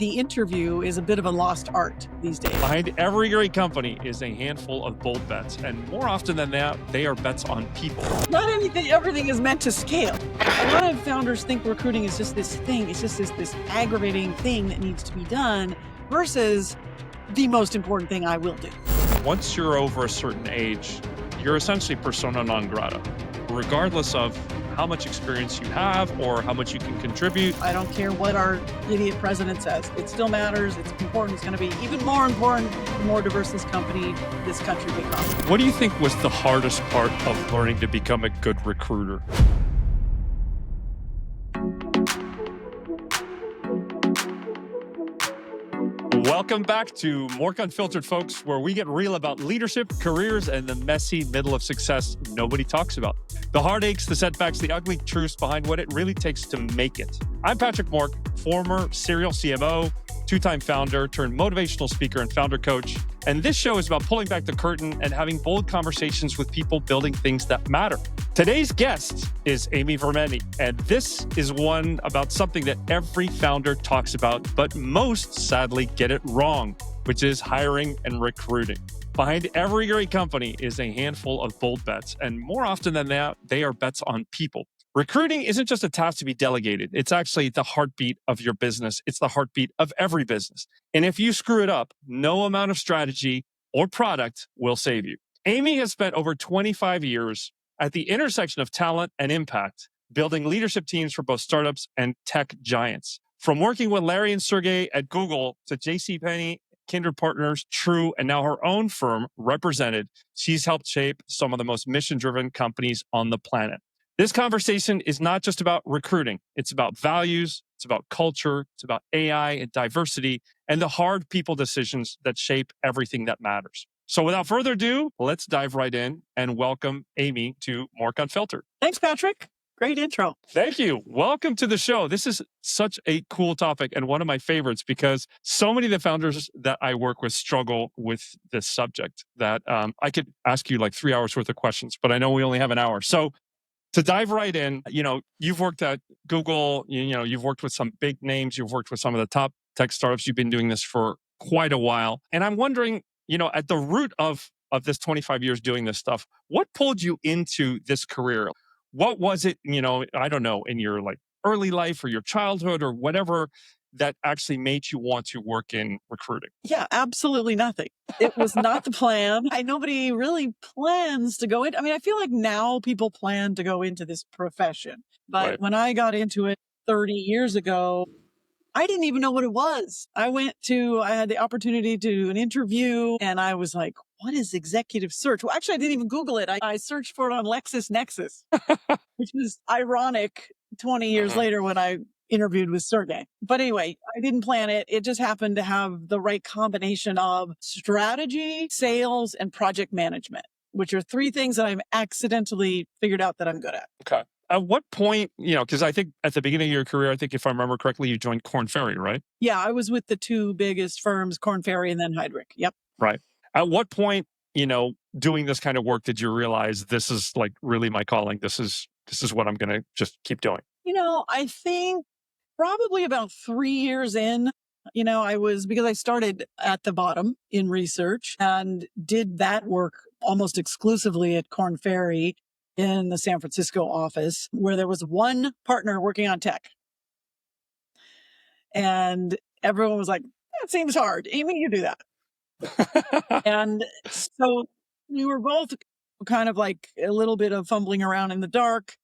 the interview is a bit of a lost art these days. Behind every great company is a handful of bold bets, and more often than that, they are bets on people. Not everything is meant to scale. A lot of founders think recruiting is just this thing. It's just this aggravating thing that needs to be done versus the most important thing I will do. Once you're over a certain age, you're essentially persona non grata, regardless of how much experience you have or how much you can contribute. I don't care what our idiot president says. It still matters. It's important. It's going to be even more important the more diverse this country becomes. What do you think was the hardest part of learning to become a good recruiter? Welcome back to More Unfiltered, folks, where we get real about leadership, careers, and the messy middle of success nobody talks about. The heartaches, the setbacks, the ugly truths behind what it really takes to make it. I'm Patrick Mork, former serial CMO, two-time founder turned motivational speaker and founder coach. And this show is about pulling back the curtain and having bold conversations with people building things that matter. Today's guest is Amy Vernetti, and this is one about something that every founder talks about, but most sadly get it wrong, which is hiring and recruiting. Behind every great company is a handful of bold bets, and more often than that, they are bets on people. Recruiting isn't just a task to be delegated. It's actually the heartbeat of your business. It's the heartbeat of every business. And if you screw it up, no amount of strategy or product will save you. Amy has spent over 25 years at the intersection of talent and impact, building leadership teams for both startups and tech giants. From working with Larry and Sergey at Google to JCPenney, Kindred Partners, True, and now her own firm, Represented, she's helped shape some of the most mission-driven companies on the planet. This conversation is not just about recruiting. It's about values, it's about culture, it's about AI and diversity, and the hard people decisions that shape everything that matters. So without further ado, let's dive right in and welcome Amy to More Unfiltered. Thanks, Patrick. Great intro. Thank you. Welcome to the show. This is such a cool topic and one of my favorites because so many of the founders that I work with struggle with this subject that I could ask you like 3 hours worth of questions, but I know we only have an hour. So to dive right in, you've worked at Google, you've worked with some big names, you've worked with some of the top tech startups, you've been doing this for quite a while. And I'm wondering, at the root of this 25 years doing this stuff, what pulled you into this career? What was it, I don't know, in your like early life or your childhood or whatever that actually made you want to work in recruiting? Yeah, absolutely nothing. It was not the plan. Nobody really plans to go in. I mean, I feel like now people plan to go into this profession. But Right. When I got into it 30 years ago, I didn't even know what it was. I had the opportunity to do an interview and I was like, what is executive search? Well, actually, I didn't even Google it. I searched for it on LexisNexis, which was ironic 20 years later when I interviewed with Sergey. But anyway, I didn't plan it. It just happened to have the right combination of strategy, sales, and project management, which are three things that I've accidentally figured out that I'm good at. Okay. At what point, because I think at the beginning of your career, I think if I remember correctly, you joined Korn Ferry, right? Yeah, I was with the two biggest firms, Korn Ferry and then Heidrick. Yep. Right. At what point, doing this kind of work, did you realize this is like really my calling? This is what I'm going to just keep doing? I think probably about 3 years in, because I started at the bottom in research and did that work almost exclusively at Korn Ferry in the San Francisco office, where there was one partner working on tech. And everyone was like, that seems hard. Amy, you do that. And so we were both kind of like a little bit of fumbling around in the dark,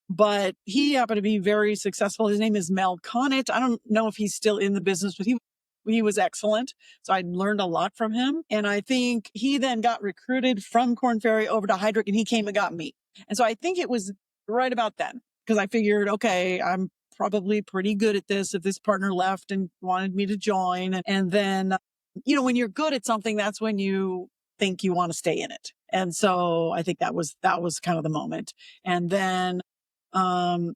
but he happened to be very successful. His name is Mel Connett. I don't know if he's still in the business, but he was excellent. So I learned a lot from him. And I think he then got recruited from Korn Ferry over to Heidrick and he came and got me. And so I think it was right about then because I figured, okay, I'm probably pretty good at this if this partner left and wanted me to join. And then, when you're good at something, that's when you think you want to stay in it. And so I think that was kind of the moment. And then I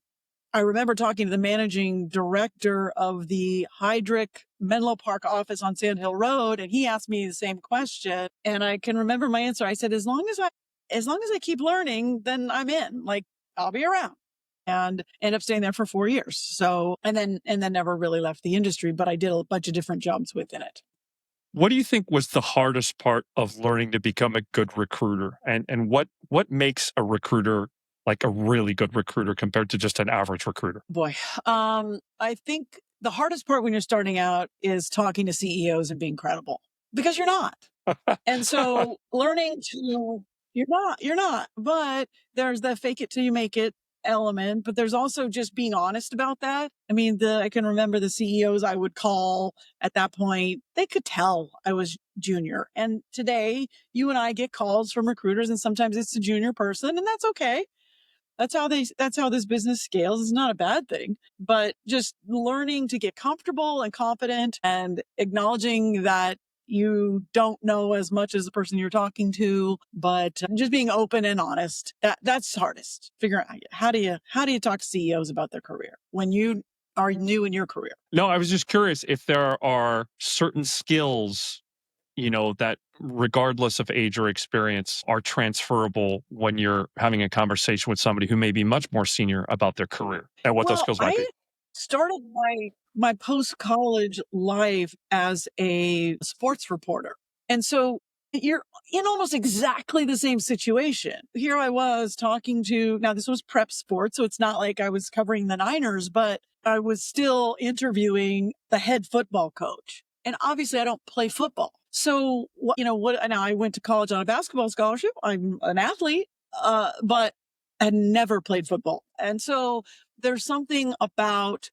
remember talking to the managing director of the Heidrick Menlo Park office on Sand Hill Road, and he asked me the same question. And I can remember my answer. I said, as long as I keep learning, then I'm in. Like, I'll be around. and ended up staying there for 4 years. So, and then never really left the industry, but I did a bunch of different jobs within it. What do you think was the hardest part of learning to become a good recruiter? And what makes a recruiter like a really good recruiter compared to just an average recruiter? Boy, I think the hardest part when you're starting out is talking to CEOs and being credible, because you're not. And so learning to, you're not, but there's the fake it till you make it element, but there's also just being honest about that. I mean, I can remember the CEOs I would call at that point, they could tell I was junior. And today you and I get calls from recruiters, and sometimes it's a junior person, and that's okay. That's how this business scales. It's not a bad thing, but just learning to get comfortable and confident and acknowledging that you don't know as much as the person you're talking to, but just being open and honest. That's hardest. Figuring out how do you talk to CEOs about their career when you are new in your career. No, I was just curious if there are certain skills, that regardless of age or experience are transferable when you're having a conversation with somebody who may be much more senior about their career and what those Well, skills might be. I started my post-college life as a sports reporter. And so you're in almost exactly the same situation. Here I was talking to, now this was prep sports, so it's not like I was covering the Niners, but I was still interviewing the head football coach. And obviously I don't play football. So now I went to college on a basketball scholarship. I'm an athlete, but had never played football. And so there's something about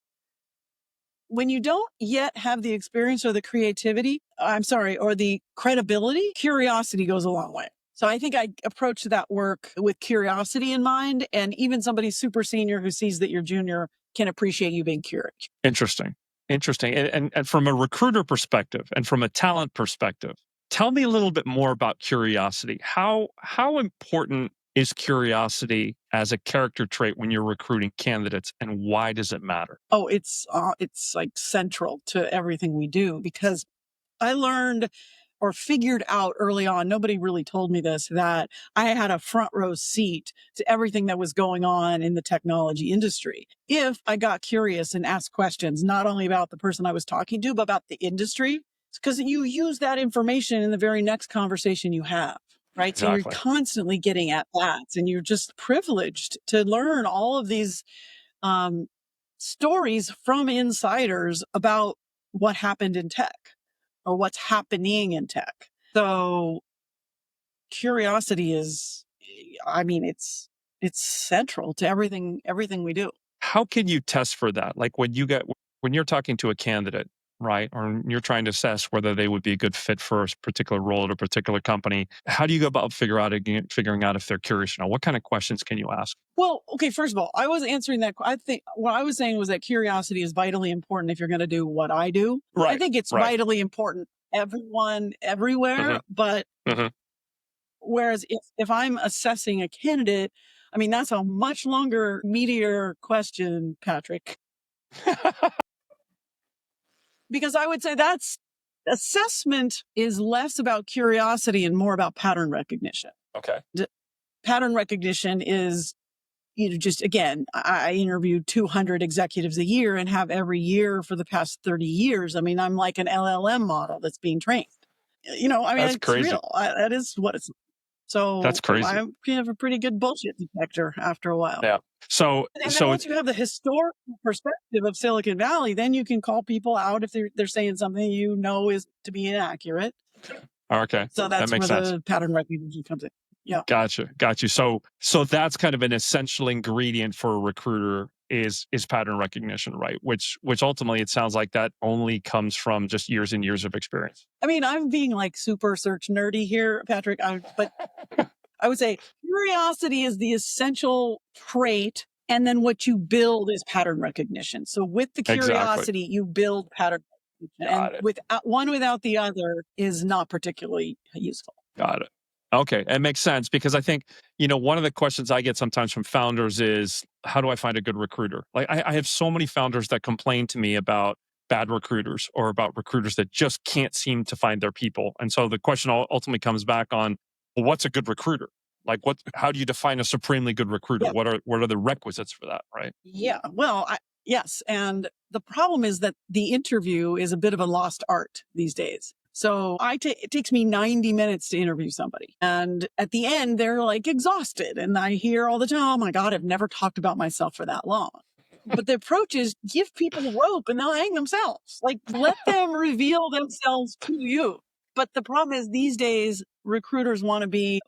when you don't yet have the experience or the creativity, or the credibility, curiosity goes a long way. So I think I approach that work with curiosity in mind. And even somebody super senior who sees that you're junior can appreciate you being curious. Interesting. Interesting. And from a recruiter perspective and from a talent perspective, tell me a little bit more about curiosity. How important is curiosity as a character trait when you're recruiting candidates, and why does it matter? Oh, it's like central to everything we do, because I learned or figured out early on, nobody really told me this, that I had a front row seat to everything that was going on in the technology industry. If I got curious and asked questions, not only about the person I was talking to, but about the industry, because you use that information in the very next conversation you have. Right. So you're Exactly. constantly getting at bats, and you're just privileged to learn all of these um, stories from insiders about what happened in tech or what's happening in tech. So curiosity is, I mean, it's central to everything we do. How can you test for that? Like when you're talking to a candidate, right? Or you're trying to assess whether they would be a good fit for a particular role at a particular company. How do you go about figuring out if they're curious or not? What kind of questions can you ask? Well, okay, first of all, I was answering that. I think what I was saying was that curiosity is vitally important if you're going to do what I do. I Right. think it's Right. vitally important everyone everywhere, Mhm. but Mhm. whereas if I'm assessing a candidate, I mean, that's a much longer, meatier question, Patrick, because I would say that's assessment is less about curiosity and more about pattern recognition. Okay. Pattern recognition is, just again, I interview 200 executives a year and have every year for the past 30 years. I mean, I'm like an LLM model that's being trained. I mean, That's it's crazy. real. That is what it's. That's So crazy. I have a pretty good bullshit detector after a while. Yeah. So And then so once you have the historical perspective of Silicon Valley, then you can call people out if they're saying something is to be inaccurate. okay. So That that's makes where sense. the pattern recognition comes in. Yeah. Gotcha. Got you. So that's kind of an essential ingredient for a recruiter is pattern recognition, right? Which ultimately it sounds like that only comes from just years and years of experience. I mean, I'm being like super search nerdy here, Patrick, but I would say curiosity is the essential trait. And then what you build is pattern recognition. So with the Exactly. curiosity, you build pattern recognition. Got And it. one without the other is not particularly useful. Got it. Okay. It makes sense because I think, one of the questions I get sometimes from founders is how do I find a good recruiter? Like I have so many founders that complain to me about bad recruiters or about recruiters that just can't seem to find their people. And so the question ultimately comes back on, well, what's a good recruiter? Like how do you define a supremely good recruiter? Yeah. What are the requisites for that, right? Yeah. Well, yes. And the problem is that the interview is a bit of a lost art these days. So it takes me 90 minutes to interview somebody. And at the end, they're like exhausted. And I hear all the time, oh my God, I've never talked about myself for that long. But the approach is give people rope and they'll hang themselves. Like let them reveal themselves to you. But the problem is these days recruiters want to be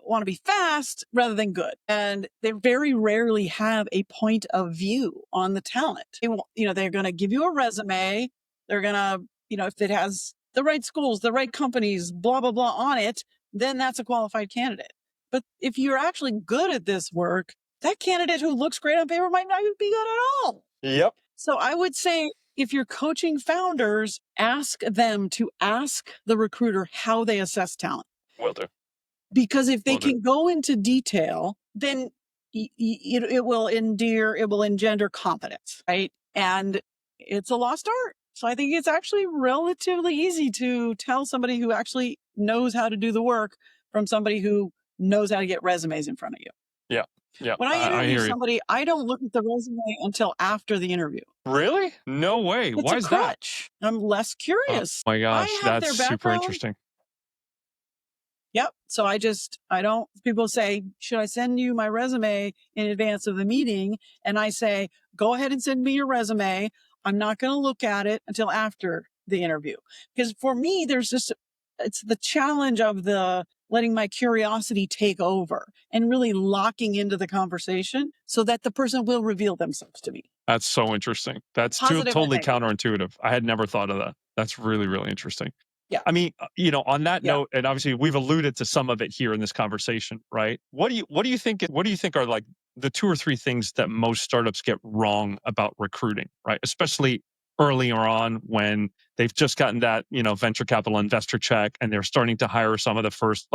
fast rather than good, and they very rarely have a point of view on the talent. They're going to give you a resume. They're going to, if it has the right schools, the right companies, blah blah blah on it, then that's a qualified candidate. But if you're actually good at this work, that candidate who looks great on paper might not be good at all. Yep. So I would say if you're coaching founders, ask them to ask the recruiter how they assess talent. Will do. Because if they can go into detail, then it will engender confidence, right? And it's a lost art. So I think it's actually relatively easy to tell somebody who actually knows how to do the work from somebody who knows how to get resumes in front of you. Yeah. Yeah. When I interview somebody, I don't look at the resume until after the interview. Really? No way. It's Why is crutch. That? I'm less curious. Oh my gosh, that's super interesting. Yep. So people say, should I send you my resume in advance of the meeting? And I say, go ahead and send me your resume. I'm not going to look at it until after the interview. Because for me, it's the challenge of letting my curiosity take over and really locking into the conversation so that the person will reveal themselves to me. That's so interesting. That's totally counterintuitive. I had never thought of that. That's really, really interesting. Yeah. I mean, on that note, and obviously we've alluded to some of it here in this conversation, right? What do you think are like the 2 or 3 things that most startups get wrong about recruiting, right? Especially earlier on when they've just gotten that, venture capital investor check and they're starting to hire some of the first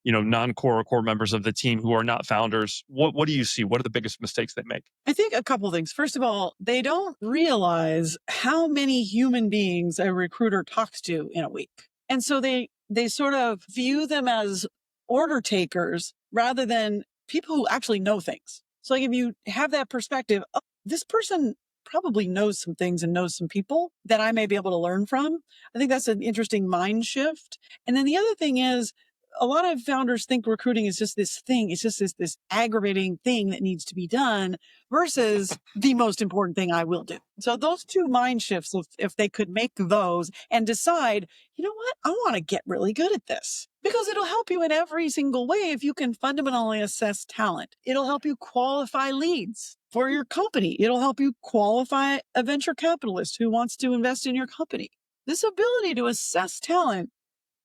non-core or core members of the team who are not founders. What do you see? What are the biggest mistakes they make? I think a couple things. First of all, they don't realize how many human beings a recruiter talks to in a week. And so they sort of view them as order takers rather than people who actually know things. So if you have that perspective, oh, this person probably knows some things and knows some people that I may be able to learn from. I think that's an interesting mind shift. And then the other thing is, a lot of founders think recruiting is just this thing. It's just this aggravating thing that needs to be done versus the most important thing I will do. So those 2 mind shifts, if they could make those and decide, you know what, I want to get really good at this because it'll help you in every single way. If you can fundamentally assess talent, it'll help you qualify leads for your company. It'll help you qualify a venture capitalist who wants to invest in your company. This ability to assess talent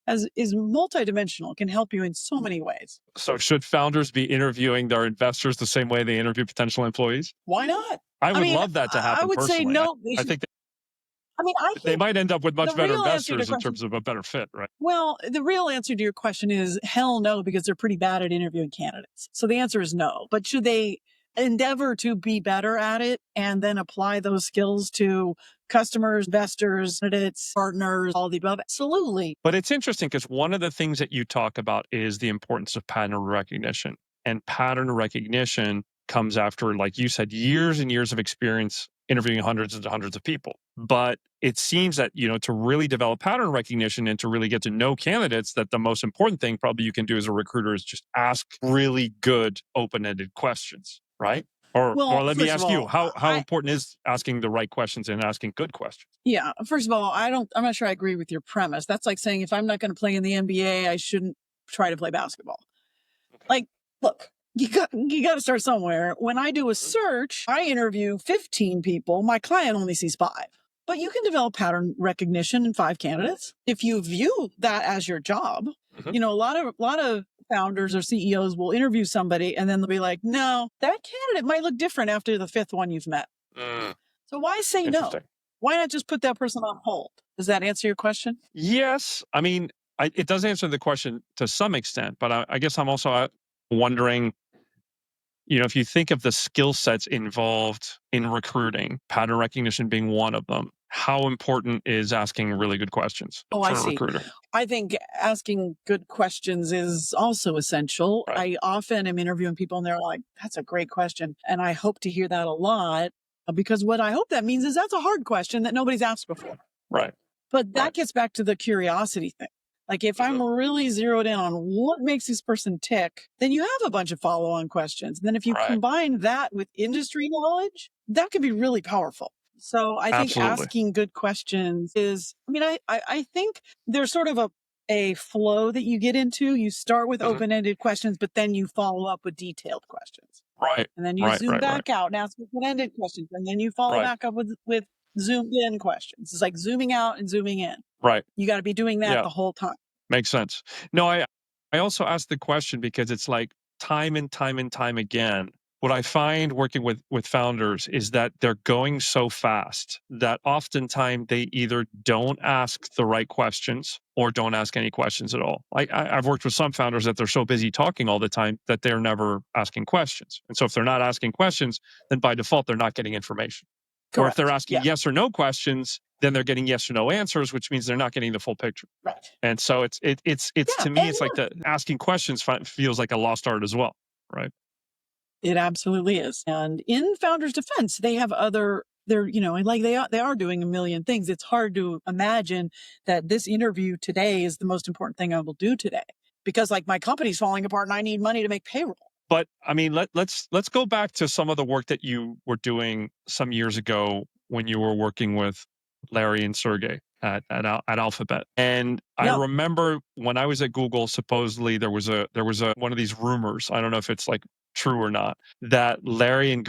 is multidimensional, can help you in so many ways. So should founders be interviewing their investors the same way they interview potential employees? Why not? I would love that to happen. I would personally. say no. I think they might end up with much better investors in terms of a better fit, right? Well, the real answer to your question is hell no, because they're pretty bad at interviewing candidates. So the answer is no. But should they endeavor to be better at it and then apply those skills to customers, investors, candidates, partners, all the above? Absolutely. But it's interesting because one of the things that you talk about is the importance of pattern recognition. And pattern recognition comes after, like you said, years and years of experience interviewing hundreds and hundreds of people. But it seems that, to really develop pattern recognition and to really get to know candidates, that the most important thing probably you can do as a recruiter is just ask really good open-ended questions, right? Or let me ask you, how important is asking the right questions and asking good questions? Yeah. First of all, I'm not sure I agree with your premise. That's like saying if I'm not going to play in the NBA, I shouldn't try to play basketball. Okay. Like, look, you got to start somewhere. When I do a search, I interview 15 people. My client only sees 5. But you can develop pattern recognition in 5 candidates if you view that as your job. Mm-hmm. A lot of founders or CEOs will interview somebody and then they'll be like, no, that candidate might look different after the 5th one you've met. So why say no? Why not just put that person on hold? Does that answer your question? Yes. I mean, it does answer the question to some extent, but I guess I'm also wondering, if you think of the skill sets involved in recruiting, pattern recognition being one of them, how important is asking really good questions Oh, for I a see. recruiter? I think asking good questions is also essential. Right. I often am interviewing people and they're like, that's a great question. And I hope to hear that a lot because what I hope that means is that's a hard question that nobody's asked before. Right. But that Right. gets back to the curiosity thing. Like if I'm really zeroed in on what makes this person tick, then you have a bunch of follow-on questions. And then if you Right. combine that with industry knowledge, that can be really powerful. So I think Absolutely. asking good questions is, I mean, I think there's sort of a flow that you get into. You start with Mhm. open-ended questions, but then you follow up with detailed questions. Right. And then you Right. zoom Right. Right. back out and ask open-ended questions. And then you follow Right. back up with zoomed in questions. It's like zooming out and zooming in. Right. You got to be doing that Yeah. the whole time. Makes sense. No, I also asked the question because it's like time and time and time again. What I find working with founders is that they're going so fast that oftentimes they either don't ask the right questions or don't ask any questions at all. I've worked with some founders that they're so busy talking all the time that they're never asking questions. And so if they're not asking questions, then by default they're not getting information. Or if they're Correct. asking Yeah. yes or no questions, then they're getting yes or no answers, which means they're not getting the full picture. Right. And so it's Yeah. to me, it's like the asking questions feels like a lost art as well, right? It absolutely is. And in Founders Defense, they have they're, like they are doing a million things. It's hard to imagine that this interview today is the most important thing I will do today because like my company's falling apart and I need money to make payroll. But I mean, let's go back to some of the work that you were doing some years ago when you were working with Larry and Sergey at Alphabet. And I Yeah. remember when I was at Google, supposedly there was a one of these rumors. I don't know if it's like true or not, that Larry and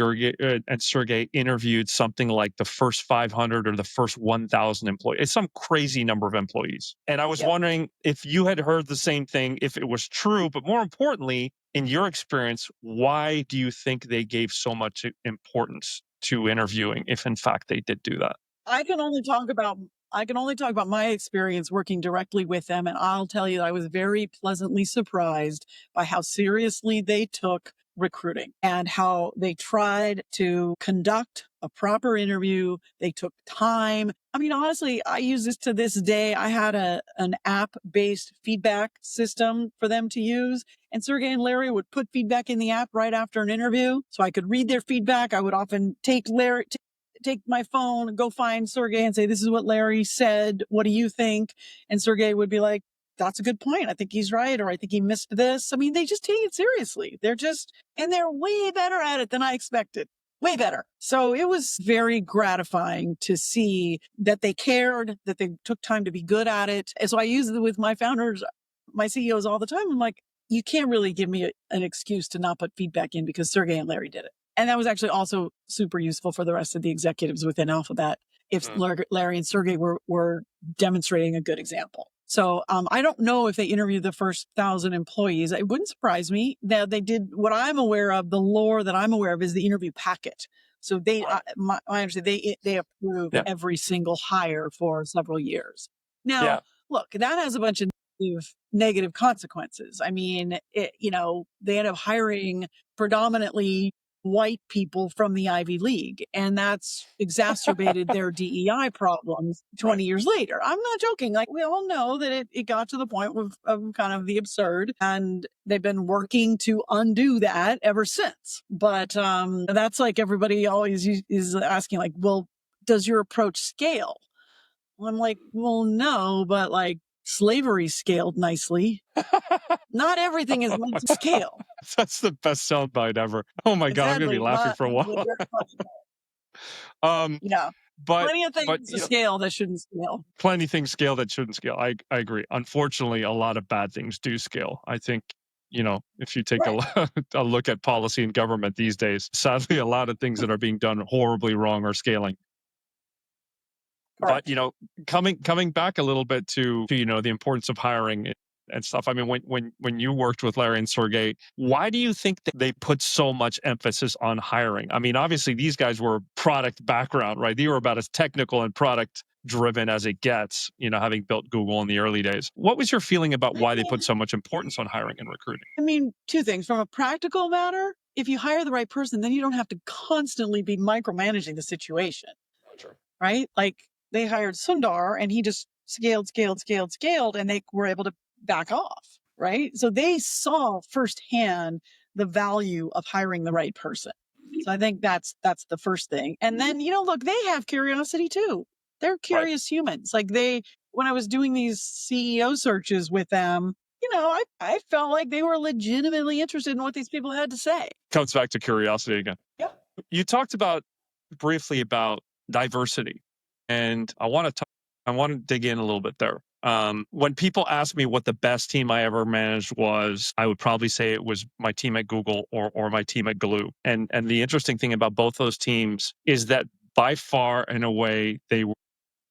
Sergey interviewed something like the first 500 or the first 1,000 employees. It's some crazy number of employees. And I was Yeah. wondering if you had heard the same thing, if it was true, but more importantly, in your experience, why do you think they gave so much importance to interviewing if in fact they did do that? I can only talk about my experience working directly with them, and I'll tell you that I was very pleasantly surprised by how seriously they took recruiting and how they tried to conduct a proper interview. They took time. I mean, honestly, I use this to this day. I had an app-based feedback system for them to use, and Sergey and Larry would put feedback in the app right after an interview, so I could read their feedback. I would often take my phone, go find Sergey and say, this is what Larry said. What do you think? And Sergey would be like, that's a good point. I think he's right. Or I think he missed this. I mean, they just take it seriously. And they're way better at it than I expected. Way better. So it was very gratifying to see that they cared, that they took time to be good at it. And so I use it with my founders, my CEOs all the time. I'm like, you can't really give me an excuse to not put feedback in because Sergey and Larry did it. And that was actually also super useful for the rest of the executives within Alphabet if Larry and Sergey were demonstrating a good example. So I don't know if they interviewed the first 1,000 employees. It wouldn't surprise me that they did. What I'm aware of, the lore that I'm aware of, is the interview packet. So my understanding, they approved every single hire for several years. Now, look, that has a bunch of negative consequences. I mean, they end up hiring predominantly white people from the Ivy League, and that's exacerbated their DEI problems 20 years later. I'm not joking. Like, we all know that it got to the point of kind of the absurd, and they've been working to undo that ever since. But that's like everybody always is asking, like, well, does your approach scale? Well, I'm like, well, no, but like slavery scaled nicely. Not everything is meant to scale. That's the best soundbite ever. Oh my God, I'm gonna be Sadly, laughing not for a while. Um, yeah. but Plenty of but things to scale that shouldn't scale. plenty things scale that shouldn't scale. I agree. Unfortunately, a lot of bad things do scale. I think, if you take Right. a look at policy and government these days, sadly, a lot of things that are being done horribly wrong are scaling. Correct. But coming back a little bit to the importance of hiring and stuff. I mean, when you worked with Larry and Sergey, why do you think that they put so much emphasis on hiring? I mean, obviously these guys were product background, right? They were about as technical and product driven as it gets, having built Google in the early days. What was your feeling about why they put so much importance on hiring and recruiting? I mean, two things. From a practical matter, if you hire the right person, then you don't have to constantly be micromanaging the situation. Sure. Right? Like they hired Sundar and he just scaled, and they were able to back off, right? So they saw firsthand the value of hiring the right person. So I think that's the first thing. And then, look, they have curiosity too. They're curious humans. Like when I was doing these CEO searches with them, I felt like they were legitimately interested in what these people had to say. Comes back to curiosity again. Yeah. You talked briefly about diversity, and I want to dig in a little bit there. When people ask me what the best team I ever managed was, I would probably say it was my team at Google or my team at Glue. And the interesting thing about both those teams is that by far and away, they were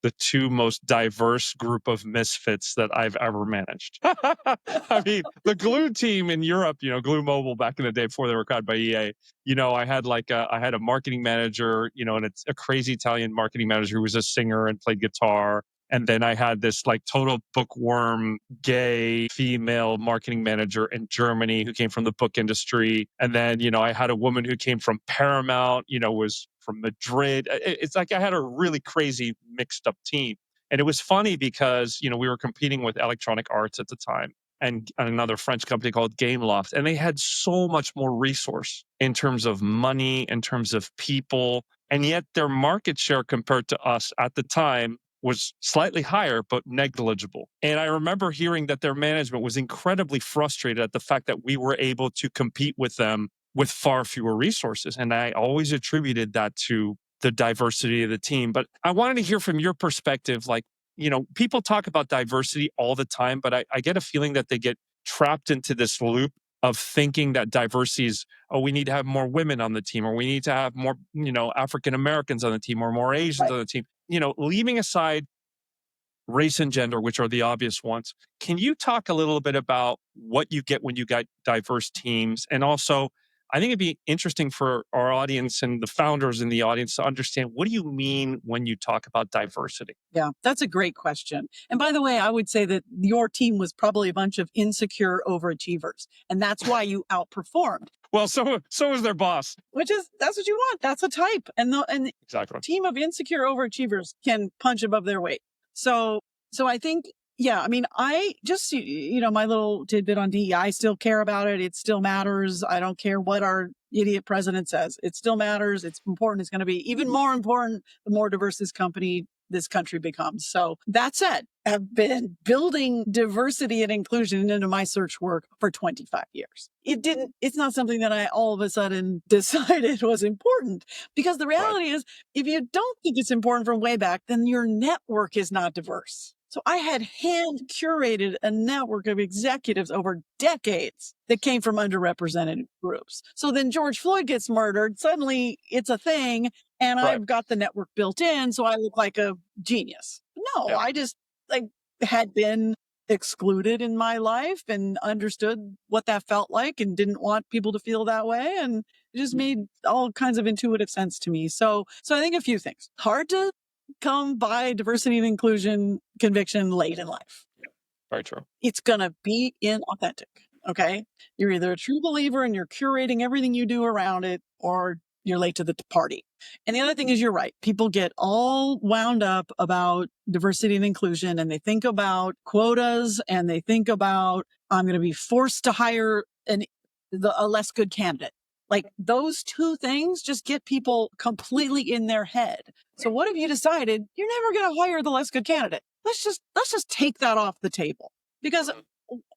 the two most diverse group of misfits that I've ever managed. I mean, the Glue team in Europe, Glue Mobile back in the day before they were acquired by EA, I had I had a marketing manager, and it's a crazy Italian marketing manager who was a singer and played guitar. And then I had this total bookworm, gay female marketing manager in Germany who came from the book industry. And then, I had a woman who came from Paramount, was from Madrid. It's like I had a really crazy mixed up team. And it was funny because, we were competing with Electronic Arts at the time and another French company called Gameloft. And they had so much more resource in terms of money, in terms of people. And yet their market share compared to us at the time was slightly higher, but negligible. And I remember hearing that their management was incredibly frustrated at the fact that we were able to compete with them with far fewer resources. And I always attributed that to the diversity of the team. But I wanted to hear from your perspective, people talk about diversity all the time, but I get a feeling that they get trapped into this loop of thinking that diversity is, we need to have more women on the team, or we need to have more, African Americans on the team, or more Asians on the team. Leaving aside race and gender, which are the obvious ones, can you talk a little bit about what you get when you got diverse teams? And also, I think it'd be interesting for our audience and the founders in the audience to understand, what do you mean when you talk about diversity? Yeah, that's a great question. And by the way, I would say that your team was probably a bunch of insecure overachievers, and that's why you outperformed. Well, so was their boss. That's what you want. That's a type. And exactly. Team of insecure overachievers can punch above their weight. So I think, yeah, I mean, I just, my little tidbit on DEI, I still care about it. It still matters. I don't care what our idiot president says. It still matters. It's important. It's going to be even more important the more diverse this country becomes. So that said, I've been building diversity and inclusion into my search work for 25 years. It's not something that I all of a sudden decided was important, because the reality is, if you don't think it's important from way back, then your network is not diverse. So I had hand curated a network of executives over decades that came from underrepresented groups. So then George Floyd gets murdered. Suddenly it's a thing. And I've got the network built in. So I look like a genius. No, I just had been excluded in my life and understood what that felt like and didn't want people to feel that way. And it just made all kinds of intuitive sense to me. So I think a few things. Hard to come by diversity and inclusion conviction late in life. Very true. It's going to be inauthentic. Okay. You're either a true believer and you're curating everything you do around it, or you're late to the party. And the other thing is, you're right. People get all wound up about diversity and inclusion, and they think about quotas, and they think about, I'm going to be forced to hire a less good candidate. Like, those two things just get people completely in their head. So what have you decided? You're never going to hire the less good candidate. Let's just take that off the table. Because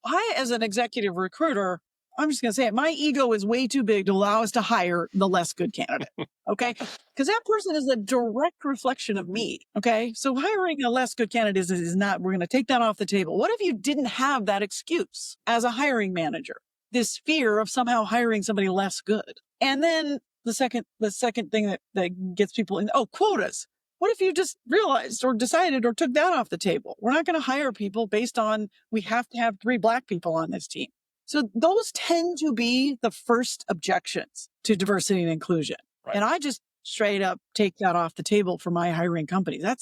I, as an executive recruiter, I'm just going to say it, my ego is way too big to allow us to hire the less good candidate. Okay. Because that person is a direct reflection of me. Okay. So hiring a less good candidate is not, we're going to take that off the table. What if you didn't have that excuse as a hiring manager? This fear of somehow hiring somebody less good. And then the second thing that gets people in, quotas. What if you just realized or decided or took that off the table? We're not going to hire people based on, we have to have 3 Black people on this team. So those tend to be the first objections to diversity and inclusion. Right. And I just straight up take that off the table for my hiring company. We're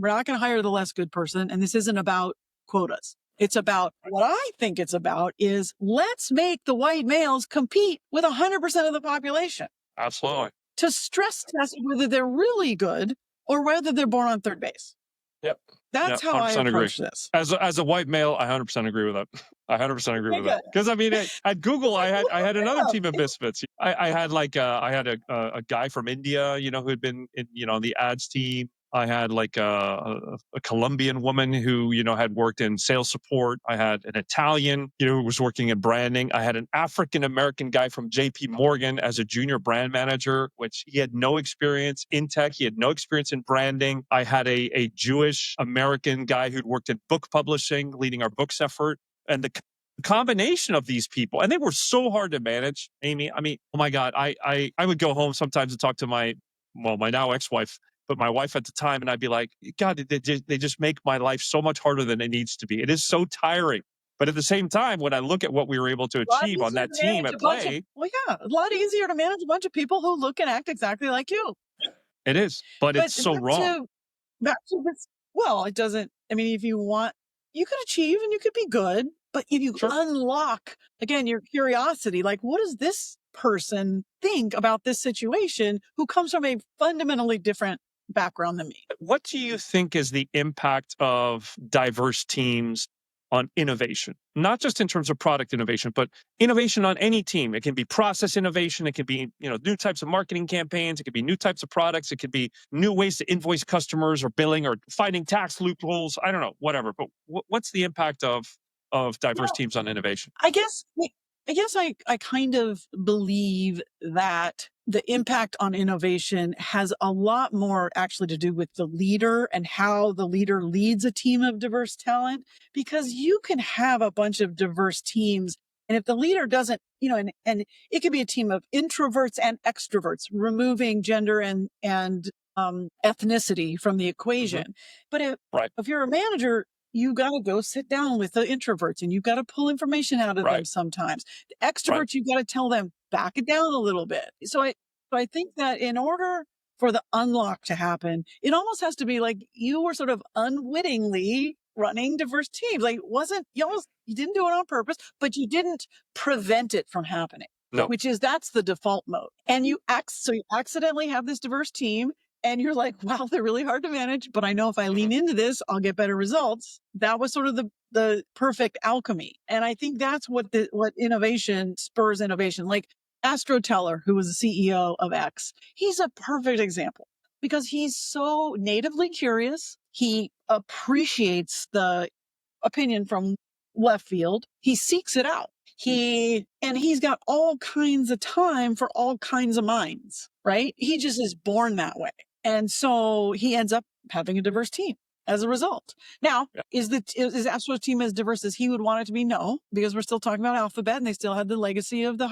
not going to hire the less good person. And this isn't about quotas. It's about, what I think it's about is, let's make the white males compete with 100% of the population. Absolutely. To stress test whether they're really good or whether they're born on third base. Yep. That's how I 100% agree. approach this. As a white male, I 100% agree with that. I 100% agree Okay, with that. good. Because I mean, at Google, I had another Yeah. team of misfits. I had like I had a guy from India, who had been in on the ads team. I had like a Colombian woman who had worked in sales support. I had an Italian who was working in branding. I had an African American guy from J.P. Morgan as a junior brand manager, which he had no experience in tech. He had no experience in branding. I had a Jewish American guy who'd worked in book publishing, leading our books effort. And the combination of these people, and they were so hard to manage, Amy. I mean, oh my God, I would go home sometimes and talk to my now ex-wife, but my wife at the time, and I'd be like, God, they just make my life so much harder than it needs to be. It is so tiring. But at the same time, when I look at what we were able to A lot achieve on easier that to team manage at a bunch of play, a lot easier to manage a bunch of people who look and act exactly like you. it is, but But it's so wrong. back to this. Well, it doesn't. I mean, if you want, you could achieve and you could be good, but if you Sure. unlock again your curiosity, like what does this person think about this situation who comes from a fundamentally different background than me? What do you think is the impact of diverse teams on innovation? Not just in terms of product innovation, but innovation on any team. It can be process innovation. It can be, new types of marketing campaigns. It could be new types of products. It could be new ways to invoice customers or billing or finding tax loopholes. I don't know, whatever. But what's the impact of You diverse know, teams on innovation? I guess I kind of believe that the impact on innovation has a lot more actually to do with the leader and how the leader leads a team of diverse talent, because you can have a bunch of diverse teams, and if the leader doesn't, and it could be a team of introverts and extroverts, removing gender and ethnicity from the Hmm. equation. But Right, if you're a manager, you got to go sit down with the introverts and you've got to pull information out of them right, sometimes. The right. extroverts, you've got to tell them, back it down a little bit. So I think that in order for the unlock to happen, it almost has to be like you were sort of unwittingly running diverse teams. Like it wasn't, you didn't do it on purpose, but you didn't prevent it from happening, No, which is that's the default mode. And so you accidentally have this diverse team and you're like, wow, they're really hard to manage, but I know if I mhm, lean into this, I'll get better results. That was sort of the perfect alchemy. And I think that's what innovation spurs innovation. Like Astro Teller, who was the CEO of X, he's a perfect example because he's so natively curious. He appreciates the opinion from left field. He seeks it out. He's got all kinds of time for all kinds of minds, right? He just is born that way. And so he ends up having a diverse team as a result. Now, yeah, is Astro's team as diverse as he would want it to be? No, because we're still talking about Alphabet and they still had the legacy of the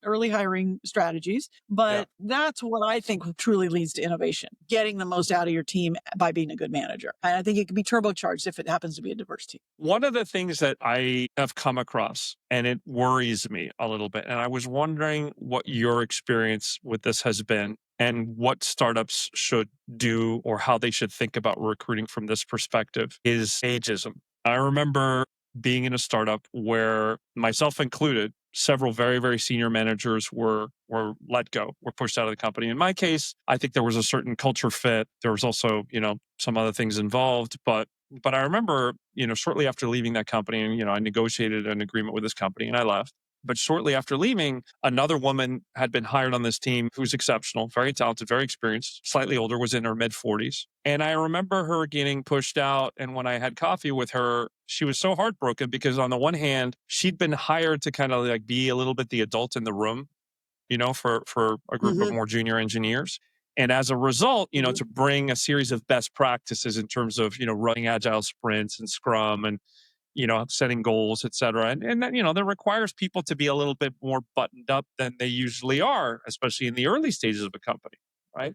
early hiring strategies. yeah. But that's what I think truly leads to innovation, getting the most out of your team by being a good manager. And I think it can be turbocharged if it happens to be a diverse team. One of the things that I have come across, and it worries me a little bit, and I was wondering what your experience with this has been and what startups should do or how they should think about recruiting from this perspective, is ageism. I remember being in a startup where, myself included, several very, very senior managers were let go, were pushed out of the company. In my case, I think there was a certain culture fit. There was also, some other things involved, but I remember, shortly after leaving that company, and I negotiated an agreement with this company and I left. But shortly after leaving, another woman had been hired on this team who's exceptional, very talented, very experienced, slightly older, was in her mid 40s. And I remember her getting pushed out. And when I had coffee with her, she was so heartbroken because, on the one hand, she'd been hired to kind of like be a little bit the adult in the room, for a group of Mm-hmm, more junior engineers. And as a result, mm-hmm, to bring a series of best practices in terms of, running agile sprints and Scrum and, setting goals, et cetera. And that, that requires people to be a little bit more buttoned up than they usually are, especially in the early stages of a company, right?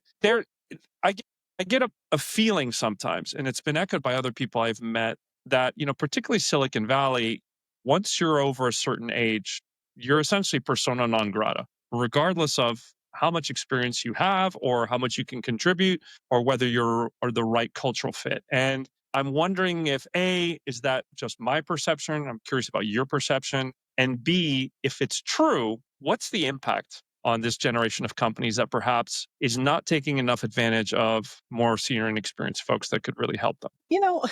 I get, I get a feeling sometimes, and it's been echoed by other people I've met, that, particularly Silicon Valley, once you're over a certain age, you're essentially persona non grata, regardless of how much experience you have or how much you can contribute or whether you're or the right cultural fit. And I'm wondering if A, is that just my perception? I'm curious about your perception. And B, if it's true, what's the impact on this generation of companies that perhaps is not taking enough advantage of more senior and experienced folks that could really help them? You know,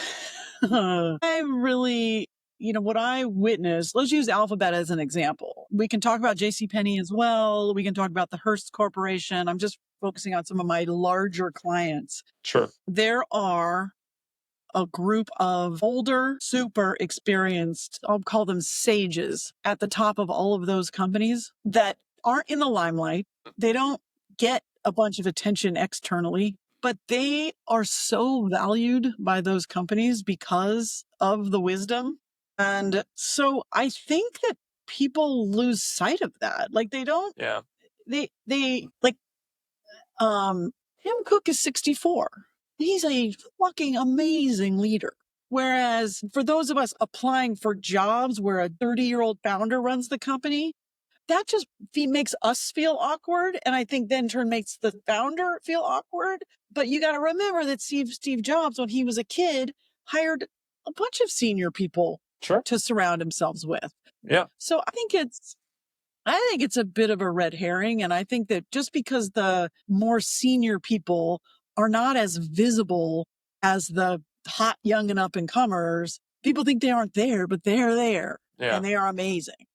I really, what I witnessed, let's use Alphabet as an example. We can talk about JCPenney as well. We can talk about the Hearst Corporation. I'm just focusing on some of my larger clients. Sure. There are a group of older, super experienced, I'll call them sages, at the top of all of those companies that aren't in the limelight. They don't get a bunch of attention externally, but they are so valued by those companies because of the wisdom. And so I think that people lose sight of that. Like they don't, Yeah. they like, Tim Cook is 64. He's a fucking amazing leader. Whereas for those of us applying for jobs where a 30-year-old founder runs the company, that just makes us feel awkward. And I think then turn makes the founder feel awkward. But you got to remember that Steve Jobs, when he was a kid, hired a bunch of senior people Sure. to surround himself with. Yeah. So I think it's a bit of a red herring. And I think that just because the more senior people are not as visible as the hot, young, and up and comers, people think they aren't there, but they're there. Yeah. And they are amazing.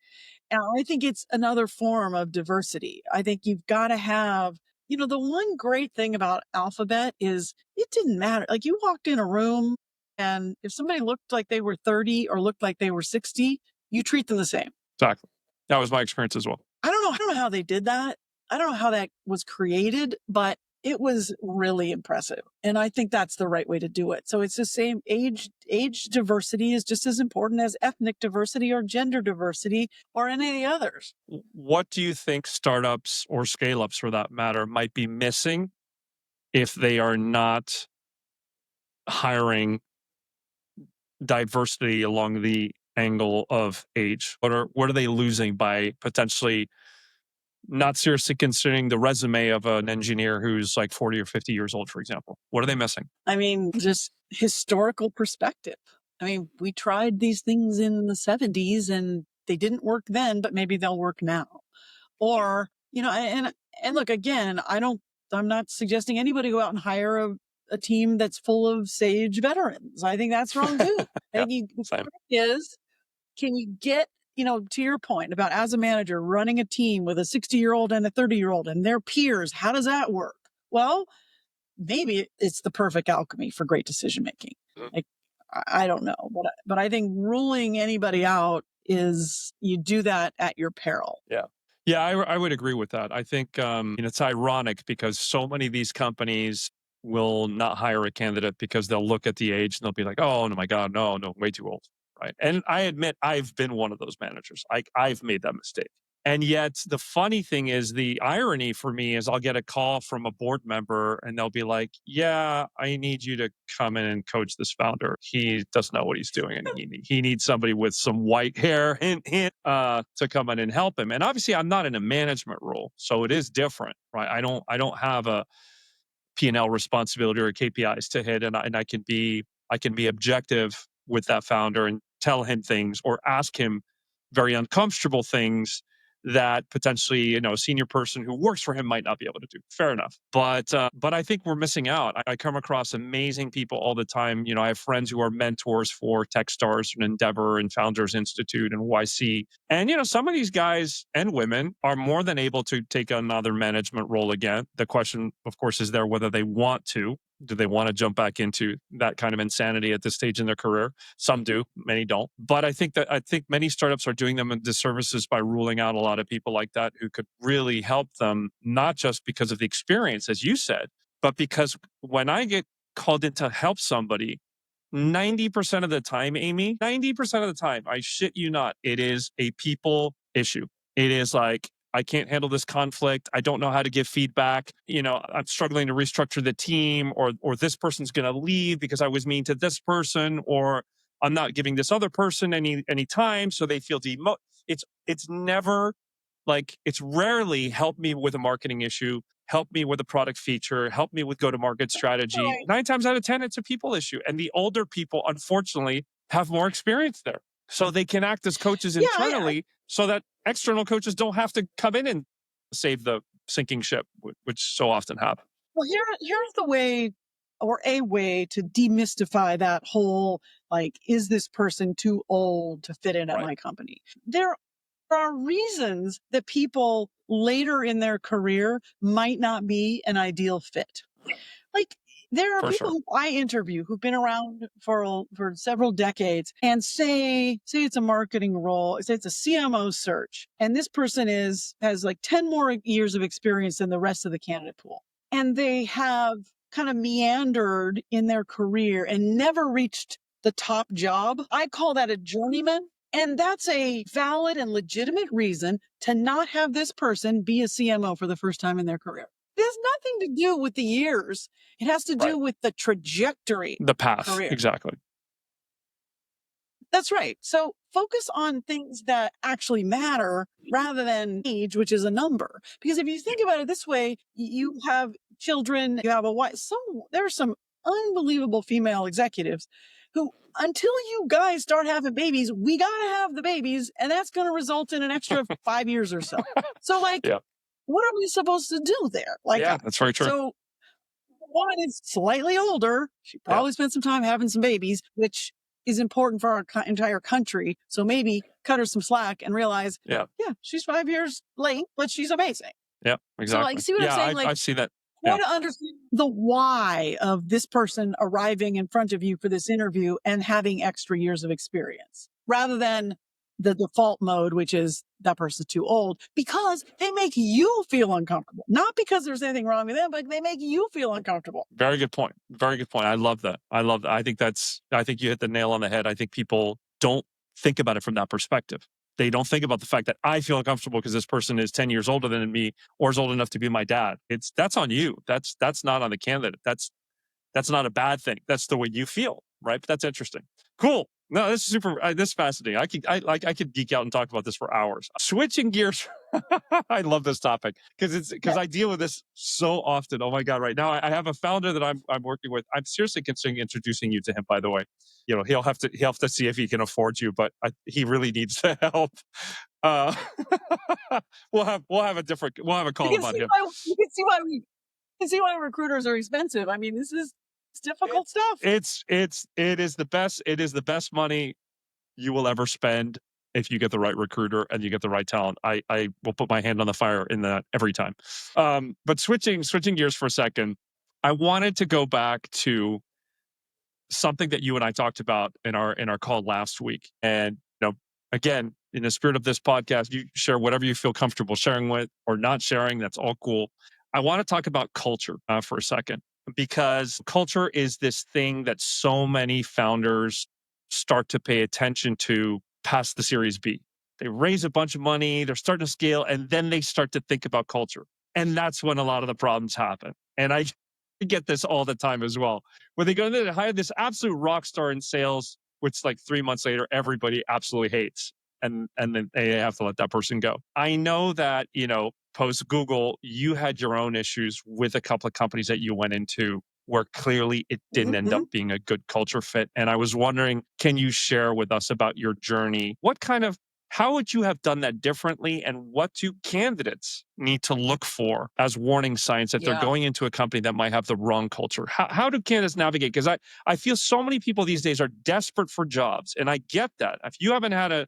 And I think it's another form of diversity. I think you've got to have, the one great thing about Alphabet is it didn't matter. Like you walked in a room and if somebody looked like they were 30 or looked like they were 60, you treat them the same. Exactly. That was my experience as well. I don't know how they did that. I don't know how that was created, but it was really impressive. And I think that's the right way to do it. So it's the same age diversity is just as important as ethnic diversity or gender diversity or any of the others. What do you think startups or scale ups for that matter might be missing if they are not hiring diversity along the angle of age? What are they losing by potentially not seriously considering the resume of an engineer who's like 40 or 50 years old, for example? What are they missing? I mean, just historical perspective. I mean, we tried these things in the 70s and they didn't work then, but maybe they'll work now. Or, and look, again, I'm not suggesting anybody go out and hire a team that's full of sage veterans. I think that's wrong too. I think the Same. point is, can you get, to your point about as a manager running a team with a 60-year-old and a 30-year-old and their peers, how does that work? Well, maybe it's the perfect alchemy for great decision making. Like, I don't know, but I think ruling anybody out is you do that at your peril. Yeah. Yeah, I would agree with that. I think it's ironic because so many of these companies will not hire a candidate because they'll look at the age and they'll be like, oh, no, my God, no, way too old. Right. And I admit I've been one of those managers. I've made that mistake. And yet the funny thing is, the irony for me is I'll get a call from a board member and they'll be like, yeah, I need you to come in and coach this founder. He doesn't know what he's doing. And he needs somebody with some white hair to come in and help him. And obviously I'm not in a management role, so it is different, right? I don't have a P&L responsibility or KPIs to hit. And I can be objective with that founder and tell him things or ask him very uncomfortable things that potentially, a senior person who works for him might not be able to do. Fair enough. But I think we're missing out. I come across amazing people all the time. I have friends who are mentors for Techstars and Endeavor and Founders Institute and YC. And, some of these guys and women are more than able to take another management role again. The question, of course, is there whether they want to. Do they want to jump back into that kind of insanity at this stage in their career? Some do, many don't. But I think many startups are doing them a disservices by ruling out a lot of people like that who could really help them, not just because of the experience, as you said, but because when I get called in to help somebody, 90% of the time, Amy, 90% of the time, I shit you not, it is a people issue. It is like, I can't handle this conflict. I don't know how to give feedback. I'm struggling to restructure the team, or this person's going to leave because I was mean to this person, or I'm not giving this other person any time, so they feel It's never like, it's rarely help me with a marketing issue, help me with a product feature, help me with go-to-market strategy. Right. 9 times out of 10, it's a people issue, and the older people, unfortunately, have more experience there. So they can act as coaches internally so that external coaches don't have to come in and save the sinking ship, which so often happens. Well, here's the way, or a way to demystify that whole, like, is this person too old to fit in at Right. my company? There are reasons that people later in their career might not be an ideal fit. Like, there are For people sure. who I interview who've been around for several decades, and say it's a marketing role, say it's a CMO search, and this person has like 10 more years of experience than the rest of the candidate pool. And they have kind of meandered in their career and never reached the top job. I call that a journeyman. And that's a valid and legitimate reason to not have this person be a CMO for the first time in their career. It has nothing to do with the years. It has to do Right. with the trajectory The of the path. career. Exactly. That's right. So focus on things that actually matter rather than age, which is a number. Because if you think about it this way, you have children, you have a wife. There are some unbelievable female executives who, until you guys start having babies, we got to have the babies, and that's going to result in an extra 5 years or so. So, like, Yeah. what are we supposed to do there? Like, Yeah, that's very true. so the woman is slightly older. She Yeah. probably spent some time having some babies, which is important for our entire country. So maybe cut her some slack and realize, Yeah. she's 5 years late, but she's amazing. Yeah. So, Exactly. like, see what I'm Yeah, saying? Like, I've seen that. try Yeah. to understand the why of this person arriving in front of you for this interview and having extra years of experience, rather than the default mode, which is that person's too old, because they make you feel uncomfortable. Not because there's anything wrong with them, but they make you feel uncomfortable. Very good point. Very good point. I love that. I love that. I think you hit the nail on the head. I think people don't think about it from that perspective. They don't think about the fact that I feel uncomfortable because this person is 10 years older than me or is old enough to be my dad. That's on you. That's not on the candidate. That's not a bad thing. That's the way you feel, right? But that's interesting. Cool. No, this is super. This is fascinating. I could geek out and talk about this for hours. Switching gears. I love this topic because I deal with this so often. Oh my god! Right now, I have a founder that I'm working with. I'm seriously considering introducing you to him. By the way, he'll have to see if he can afford you, but he really needs the help. Uh, we'll have a call about him. You can see why recruiters are expensive. I mean, it's difficult stuff. It is the best money you will ever spend if you get the right recruiter and you get the right talent. I will put my hand on the fire in that every time. But switching gears for a second, I wanted to go back to something that you and I talked about in our call last week. And again, in the spirit of this podcast, you share whatever you feel comfortable sharing with or not sharing. That's all cool. I want to talk about culture for a second, because culture is this thing that so many founders start to pay attention to past the Series B. They raise a bunch of money, they're starting to scale, and then they start to think about culture. And that's when a lot of the problems happen. And I get this all the time as well, where they go in there and hire this absolute rock star in sales, which like 3 months later, everybody absolutely hates. And then they have to let that person go. I know that, post Google, you had your own issues with a couple of companies that you went into where clearly it didn't end up being a good culture fit. And I was wondering, can you share with us about your journey? How would you have done that differently? And what do candidates need to look for as warning signs that they're going into a company that might have the wrong culture? How do candidates navigate? Because I feel so many people these days are desperate for jobs. And I get that. If you haven't had a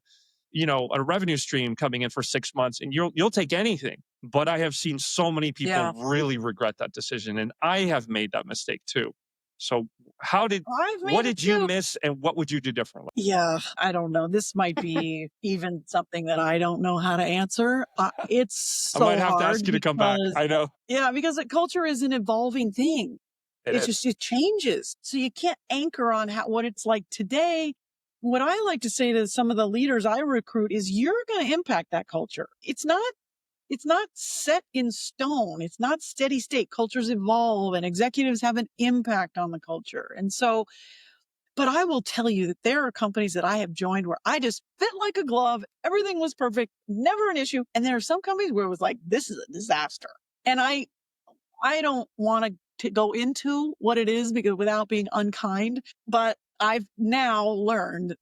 revenue stream coming in for 6 months, and you'll take anything. But I have seen so many people really regret that decision. And I have made that mistake too. So what did you miss, and what would you do differently? Yeah, I don't know. This might be even something that I don't know how to answer. It's so I might have to ask you to come back. I know. Yeah, because the culture is an evolving thing. It changes. So you can't anchor on what it's like today. What I like to say to some of the leaders I recruit is, you're going to impact that culture. It's not set in stone. It's not steady state. Cultures evolve and executives have an impact on the culture. And so, but I will tell you that there are companies that I have joined where I just fit like a glove. Everything was perfect, never an issue. And there are some companies where it was like, this is a disaster. And I don't want to go into what it is, because without being unkind, but I've now learned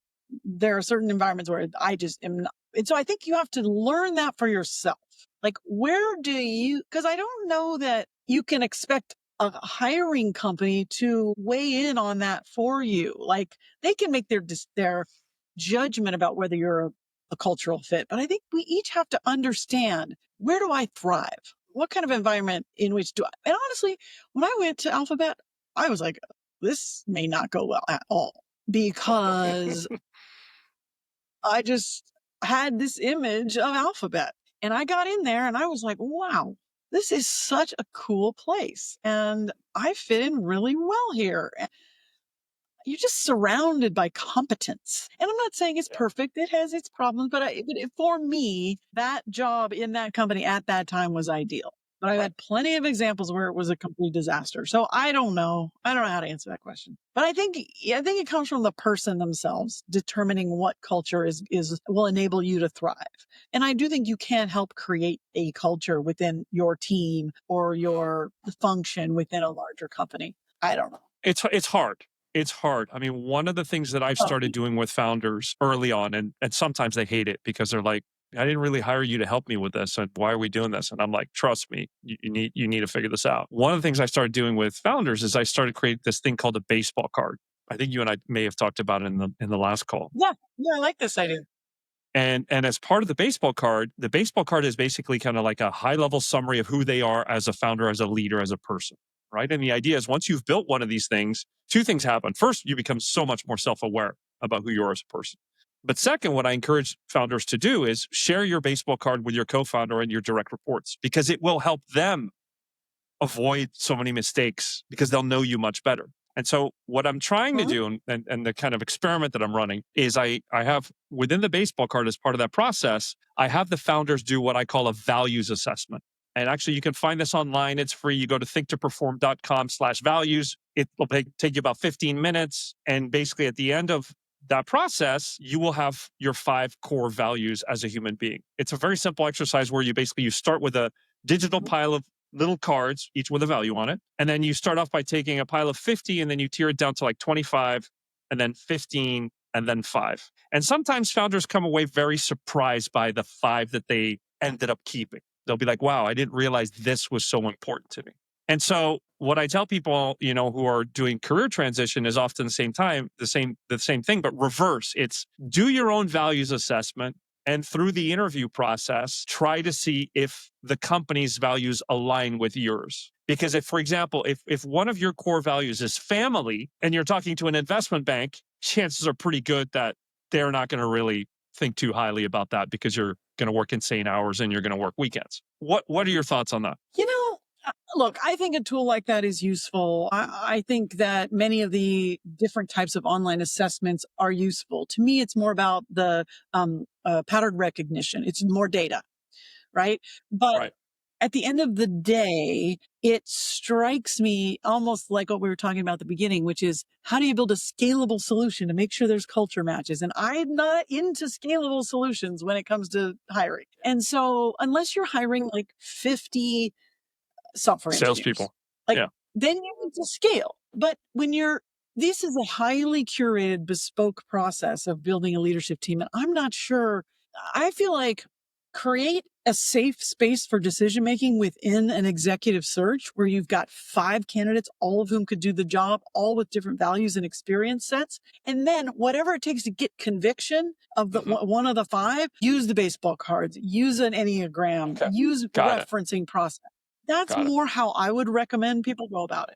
there are certain environments where I just am not. And so I think you have to learn that for yourself. Like, where do you, because I don't know that you can expect a hiring company to weigh in on that for you. Like, they can make their judgment about whether you're a cultural fit, but I think we each have to understand, where do I thrive? What kind of environment in which do I? And honestly, when I went to Alphabet, I was like, this may not go well at all, because I just had this image of Alphabet. And I got in there and I was like, wow, this is such a cool place. And I fit in really well here. You're just surrounded by competence. And I'm not saying it's perfect. It has its problems, for me, that job in that company at that time was ideal. But I've had plenty of examples where it was a complete disaster. So I don't know. I don't know how to answer that question. But I think it comes from the person themselves determining what culture is will enable you to thrive. And I do think you can help create a culture within your team or your function within a larger company. I don't know. It's hard. It's hard. I mean, one of the things that I've started doing with founders early on, and sometimes they hate it because they're like, I didn't really hire you to help me with this. And why are we doing this? And I'm like, trust me, you need to figure this out. One of the things I started doing with founders is I started creating this thing called a baseball card. I think you and I may have talked about it in the last call. Yeah, I like this idea. And as part of the baseball card is basically kind of like a high level summary of who they are as a founder, as a leader, as a person. Right. And the idea is, once you've built one of these things, two things happen. First, you become so much more self-aware about who you are as a person. But second, what I encourage founders to do is share your baseball card with your co-founder and your direct reports, because it will help them avoid so many mistakes, because they'll know you much better. And so what I'm trying to do, and the kind of experiment that I'm running, is I have, within the baseball card, as part of that process, I have the founders do what I call a values assessment. And actually, you can find this online. It's free. You go to thinktoperform.com/values. It will take you about 15 minutes. And basically, at the end of that process, you will have your 5 core values as a human being. It's a very simple exercise where you start with a digital pile of little cards, each with a value on it. And then you start off by taking a pile of 50, and then you tier it down to like 25, and then 15, and then 5. And sometimes founders come away very surprised by the 5 that they ended up keeping. They'll be like, wow, I didn't realize this was so important to me. And so what I tell people, who are doing career transition, is often the same thing, but reverse. It's do your own values assessment, and through the interview process, try to see if the company's values align with yours. Because if, for example, if one of your core values is family, and you're talking to an investment bank, chances are pretty good that they're not going to really think too highly about that, because you're going to work insane hours and you're going to work weekends. What are your thoughts on that? Look, I think a tool like that is useful. I think that many of the different types of online assessments are useful. To me, it's more about the pattern recognition. It's more data, right? But at the end of the day, it strikes me almost like what we were talking about at the beginning, which is, how do you build a scalable solution to make sure there's culture matches? And I'm not into scalable solutions when it comes to hiring. And so unless you're hiring like 50 software salespeople, then you need to scale. But this is a highly curated, bespoke process of building a leadership team. And I'm not sure, I feel like, create a safe space for decision-making within an executive search where you've got 5 candidates, all of whom could do the job, all with different values and experience sets. And then whatever it takes to get conviction of the one of the 5, use the baseball cards, use an Enneagram, use referencing process. That's more how I would recommend people go about it.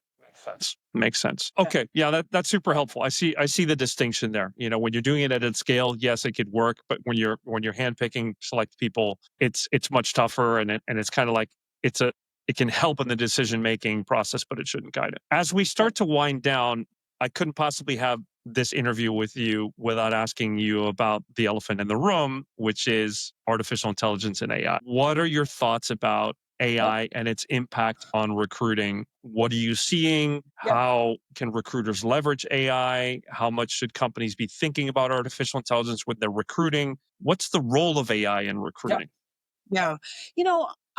Makes sense. Okay. Yeah, that's super helpful. I see the distinction there. When you're doing it at a scale, yes, it could work, but when you're handpicking select people, it's much tougher, and it's kind of like it can help in the decision-making process, but it shouldn't guide it. As we start to wind down, I couldn't possibly have this interview with you without asking you about the elephant in the room, which is artificial intelligence and AI. What are your thoughts about AI and its impact on recruiting? What are you seeing? How can recruiters leverage AI? How much should companies be thinking about artificial intelligence when they're recruiting? What's the role of AI in recruiting? Yeah.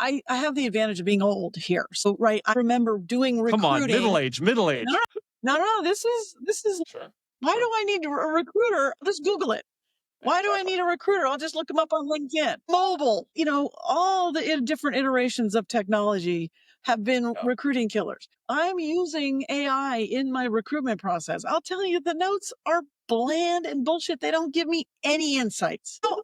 I have the advantage of being old here. So, I remember doing recruiting. Come on, middle age. No, this is, Sure. why do I need a recruiter? Just Google it. Why do I need a recruiter? I'll just look them up on LinkedIn. Mobile, all the different iterations of technology have been recruiting killers. I'm using AI in my recruitment process. I'll tell you, the notes are bland and bullshit. They don't give me any insights. So,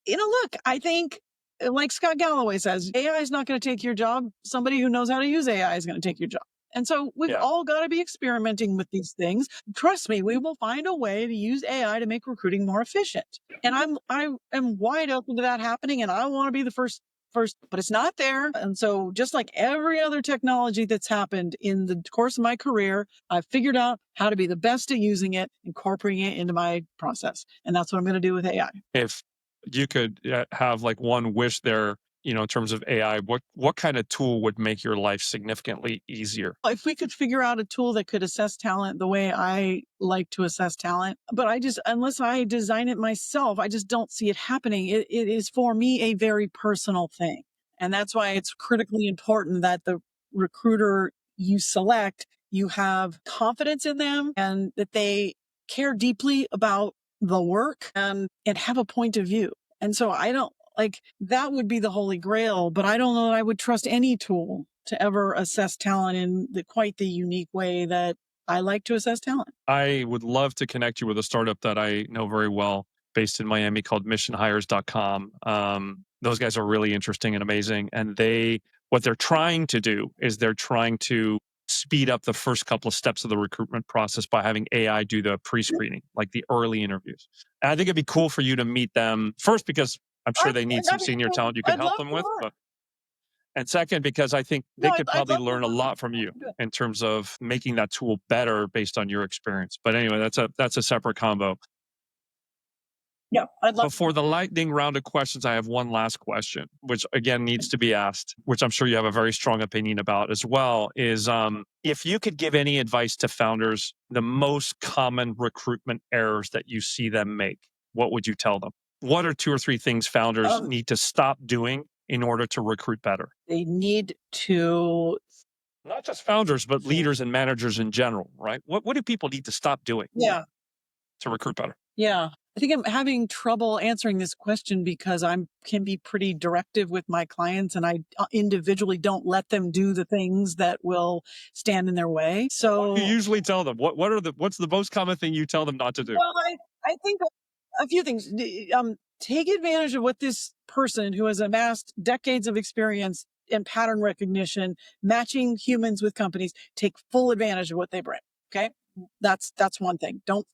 look, I think, like Scott Galloway says, AI is not going to take your job. Somebody who knows how to use AI is going to take your job. And so we've all got to be experimenting with these things. Trust me, we will find a way to use AI to make recruiting more efficient. And I am wide open to that happening, and I want to be the first, but it's not there. And so just like every other technology that's happened in the course of my career, I've figured out how to be the best at using it, incorporating it into my process. And that's what I'm going to do with AI. If you could have like one wish there, in terms of AI, what kind of tool would make your life significantly easier? If we could figure out a tool that could assess talent the way I like to assess talent, but unless I design it myself, I just don't see it happening. It is for me a very personal thing. And that's why it's critically important that the recruiter you select, you have confidence in them and that they care deeply about the work and have a point of view. And so I don't that would be the holy grail, but I don't know that I would trust any tool to ever assess talent in quite the unique way that I like to assess talent. I would love to connect you with a startup that I know very well based in Miami called missionhires.com. Those guys are really interesting and amazing. And what they're trying to do is they're trying to speed up the first couple of steps of the recruitment process by having AI do the pre-screening, like the early interviews. And I think it'd be cool for you to meet them first because I'm sure they need some senior talent you can help them with. And second, because I think they could probably learn a lot from you in terms of making that tool better based on your experience. But anyway, that's a separate combo. Yeah, I'd love. Before the lightning round of questions, I have one last question, which again needs to be asked, which I'm sure you have a very strong opinion about as well, is if you could give any advice to founders, the most common recruitment errors that you see them make, what would you tell them? What are 2 or 3 things founders need to stop doing in order to recruit better? They need to, not just founders, but leaders and managers in general, right? What do people need to stop doing to recruit better? Yeah. I think I'm having trouble answering this question because I can be pretty directive with my clients and I individually don't let them do the things that will stand in their way. So what do you usually tell them? What's the most common thing you tell them not to do? Well, I think a few things. Take advantage of what this person who has amassed decades of experience in pattern recognition, matching humans with companies, take full advantage of what they bring. Okay. That's one thing. Don't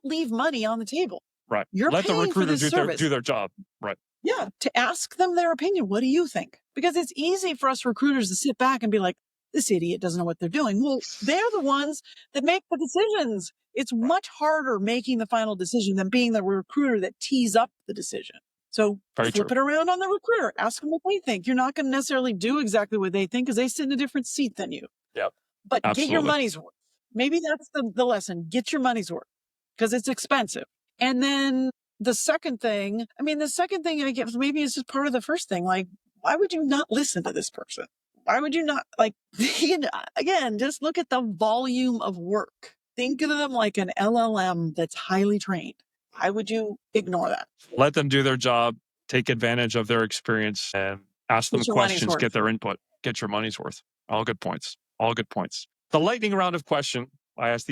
leave money on the table. Right. You're Let the paying for recruiter this do their job. Right. Yeah. To ask them their opinion. What do you think? Because it's easy for us recruiters to sit back and be like, this idiot doesn't know what they're doing. Well, they're the ones that make the decisions. It's much harder making the final decision than being the recruiter that tees up the decision. So flip it around on the recruiter. Ask them what they think. You're not going to necessarily do exactly what they think because they sit in a different seat than you. Yep. But get your money's worth. Maybe that's the lesson. Get your money's worth because it's expensive. And then the second thing I guess maybe it's just part of the first thing. Like, why would you not listen to this person? Why would you not again, just look at the volume of work. Think of them like an LLM that's highly trained. Why would you ignore that? Let them do their job, take advantage of their experience and ask them questions, get their input, get your money's worth. All good points. All good points. The lightning round of question. I ask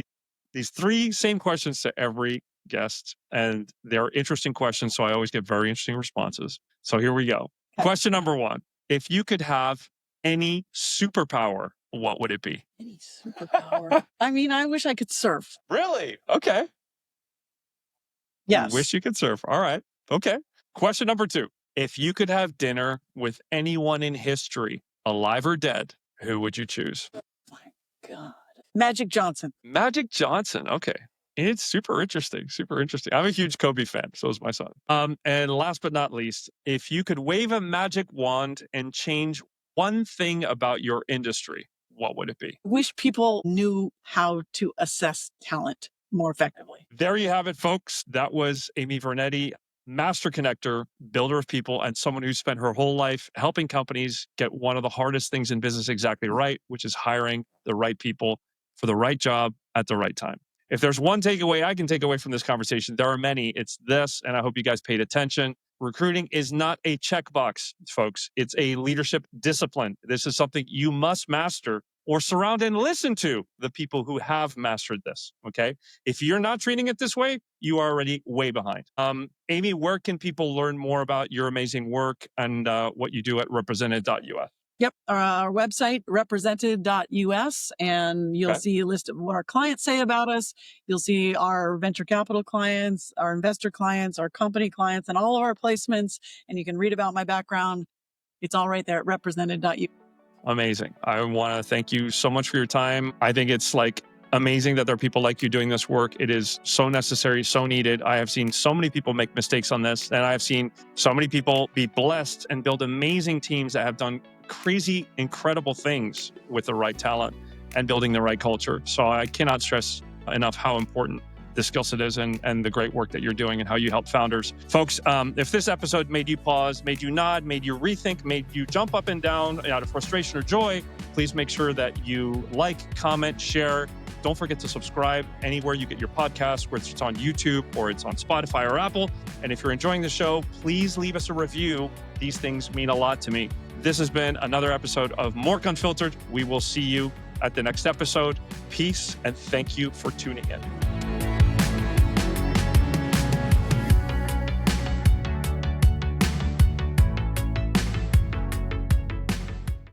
these 3 same questions to every guest and they're interesting questions. So I always get very interesting responses. So here we go. Okay. Question number 1. If you could have any superpower, what would it be? Any superpower? I wish I could surf. Really? Okay. Yes. You wish you could surf. All right. Okay. Question number 2. If you could have dinner with anyone in history, alive or dead, who would you choose? Oh my God. Magic Johnson. Magic Johnson. Okay. It's super interesting. Super interesting. I'm a huge Kobe fan. So is my son. And last but not least, if you could wave a magic wand and change one thing about your industry, what would it be? Wish people knew how to assess talent more effectively. There you have it, folks. That was Amy Vernetti, master connector, builder of people, and someone who spent her whole life helping companies get one of the hardest things in business exactly right, which is hiring the right people for the right job at the right time. If there's one takeaway I can take away from this conversation, there are many. It's this, and I hope you guys paid attention. Recruiting is not a checkbox, folks. It's a leadership discipline. This is something you must master or surround and listen to the people who have mastered this, okay? If you're not treating it this way, you are already way behind. Amy, where can people learn more about your amazing work and what you do at represented.us? Yep. Our website, represented.us, and you'll see a list of what our clients say about us. You'll see our venture capital clients, our investor clients, our company clients, and all of our placements. And you can read about my background. It's all right there at represented.us. Amazing. I want to thank you so much for your time. I think it's like amazing that there are people like you doing this work. It is so necessary, so needed. I have seen so many people make mistakes on this, and I have seen so many people be blessed and build amazing teams that have done crazy, incredible things with the right talent and building the right culture. So I cannot stress enough how important this skill set is and the great work that you're doing and how you help founders. Folks, if this episode made you pause, made you nod, made you rethink, made you jump up and down out of frustration or joy, please make sure that you like, comment, share. Don't forget to subscribe anywhere you get your podcasts, whether it's on YouTube or it's on Spotify or Apple. And if you're enjoying the show, please leave us a review. These things mean a lot to me. This has been another episode of More Unfiltered. We will see you at the next episode. Peace, and thank you for tuning in.